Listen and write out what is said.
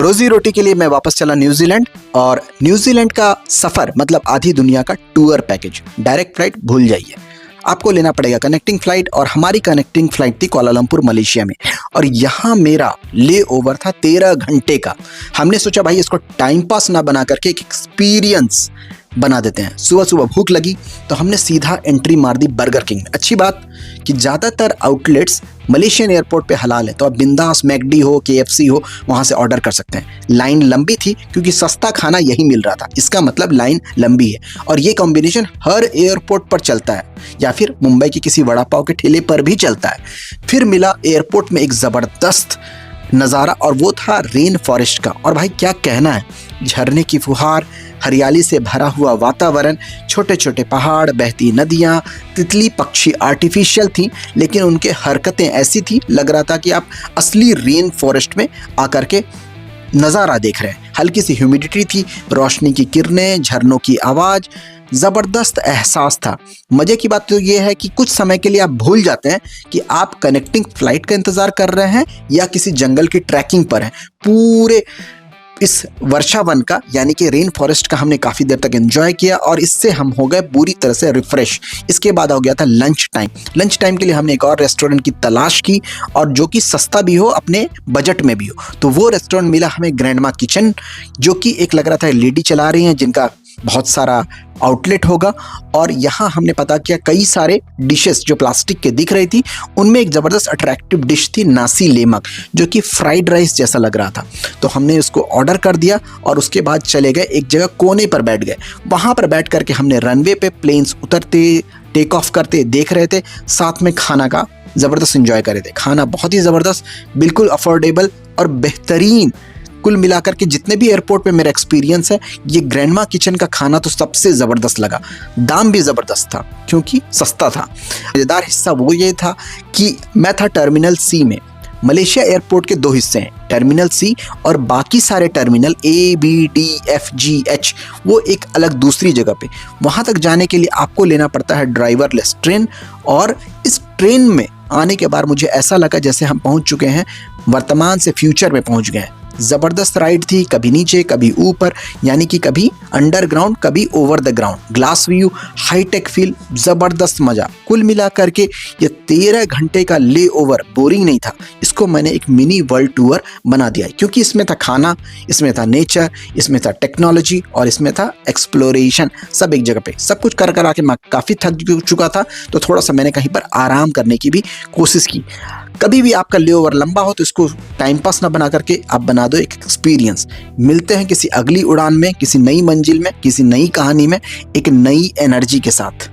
रोजी रोटी के लिए मैं वापस चला न्यूजीलैंड, और न्यूजीलैंड का सफर मतलब आधी दुनिया का टूर पैकेज। डायरेक्ट फ्लाइट भूल जाइए, आपको लेना पड़ेगा कनेक्टिंग फ्लाइट, और हमारी कनेक्टिंग फ्लाइट थी कुआलालंपुर मलेशिया में। और यहाँ मेरा ले ओवर था 13 घंटे का। हमने सोचा भाई इसको टाइम पास ना बना करके एक एक्सपीरियंस बना देते हैं। सुबह सुबह भूख लगी तो हमने सीधा एंट्री मार दी बर्गर किंग में। अच्छी बात कि ज़्यादातर आउटलेट्स मलेशियन एयरपोर्ट पे हलाल है, तो आप बिंदास मैकडी हो, केएफसी हो, वहाँ से ऑर्डर कर सकते हैं। लाइन लंबी थी क्योंकि सस्ता खाना यही मिल रहा था, इसका मतलब लाइन लंबी है। और ये कॉम्बिनेशन हर एयरपोर्ट पर चलता है, या फिर मुंबई के किसी वड़ा पाव के ठेले पर भी चलता है। फिर मिला एयरपोर्ट में एक ज़बरदस्त नज़ारा, और वो था रेन फॉरेस्ट का। और भाई क्या कहना है, झरने की फुहार, हरियाली से भरा हुआ वातावरण, छोटे छोटे पहाड़, बहती नदियाँ, तितली पक्षी आर्टिफिशियल थी, लेकिन उनके हरकतें ऐसी थी लग रहा था कि आप असली रेन फॉरेस्ट में आकर के नज़ारा देख रहे हैं। हल्की सी ह्यूमिडिटी थी, रोशनी की किरणें, झरनों की आवाज़, ज़बरदस्त एहसास था। मज़े की बात तो ये है कि कुछ समय के लिए आप भूल जाते हैं कि आप कनेक्टिंग फ्लाइट का इंतज़ार कर रहे हैं या किसी जंगल की ट्रैकिंग पर हैं। पूरे इस वर्षावन का यानी कि रेन फॉरेस्ट का हमने काफ़ी देर तक एंजॉय किया, और इससे हम हो गए पूरी तरह से रिफ्रेश। इसके बाद हो गया था लंच टाइम। लंच टाइम के लिए हमने एक और रेस्टोरेंट की तलाश की, और जो कि सस्ता भी हो, अपने बजट में भी हो। तो वो रेस्टोरेंट मिला हमें ग्रैंडमा किचन, जो कि एक लग रहा था लेडी चला रही हैं, जिनका बहुत सारा आउटलेट होगा। और यहाँ हमने पता किया कई सारे डिशेस जो प्लास्टिक के दिख रही थी, उनमें एक ज़बरदस्त अट्रैक्टिव डिश थी नासी लेमक, जो कि फ्राइड राइस जैसा लग रहा था। तो हमने उसको ऑर्डर कर दिया, और उसके बाद चले गए एक जगह कोने पर बैठ गए। वहाँ पर बैठ करके हमने रनवे पे प्लेन्स उतरते, टेक ऑफ करते देख रहे थे, साथ में खाना का ज़बरदस्त इंजॉय कर रहे थे। खाना बहुत ही ज़बरदस्त, बिल्कुल अफोर्डेबल और बेहतरीन। कुल मिलाकर के जितने भी एयरपोर्ट पे मेरा एक्सपीरियंस है, ये ग्रैंडमा किचन का खाना तो सबसे ज़बरदस्त लगा। दाम भी ज़बरदस्त था क्योंकि सस्ता था। मज़ेदार हिस्सा वो ये था कि मैं था टर्मिनल सी में। मलेशिया एयरपोर्ट के 2 हिस्से हैं, टर्मिनल सी और बाकी सारे terminal A, B, D, F, G, H, वो एक अलग दूसरी जगह पे। वहाँ तक जाने के लिए आपको लेना पड़ता है ड्राइवरलेस ट्रेन, और इस ट्रेन में आने के बाद मुझे ऐसा लगा जैसे हम पहुँच चुके हैं वर्तमान से फ्यूचर में पहुँच गए हैं। ज़बरदस्त राइड थी, कभी नीचे कभी ऊपर, यानी कि कभी अंडरग्राउंड कभी over the ground, glass view, hi-tech feel, ज़बरदस्त मज़ा। कुल मिला करके ये 13 घंटे का ले ओवर बोरिंग नहीं था। इसको मैंने एक मिनी वर्ल्ड टूर बना दिया है, क्योंकि इसमें था खाना, इसमें था नेचर, इसमें था टेक्नोलॉजी, और इसमें था एक्सप्लोरेशन, सब एक जगह पे। सब कुछ कर आके मैं काफ़ी थक चुका था, तो थोड़ा सा मैंने कहीं पर आराम करने की भी कोशिश की। कभी भी आपका ले ओवर लंबा हो तो इसको टाइम पास ना बना करके आप बना दो एक एक्सपीरियंस। मिलते हैं किसी अगली उड़ान में, किसी नई मंजिल में, किसी नई कहानी में, एक नई एनर्जी के साथ।